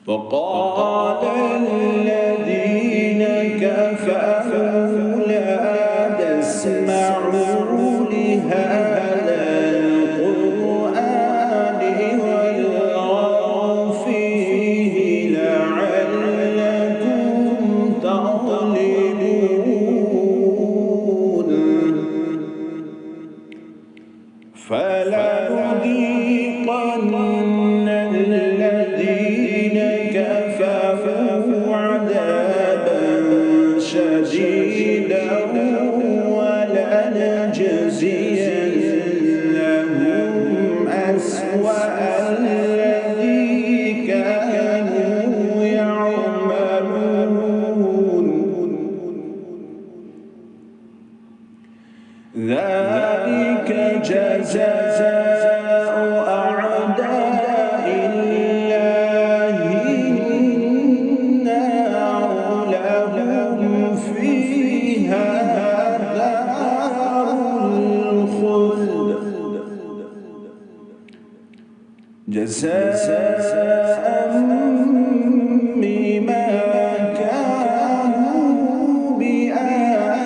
وقال الذين كفروا لا تسمعوا لهذا القرآن والغوا فيه لعلكم تغلبون فلنذيقن الذين كفروا عذابا شديدا ولنجزينهم أسوأ الذي كانوا يعملون ذلك جزاء أعداء الله النار لهم فيها دار الخلد جزاء بما كانوا بآياتنا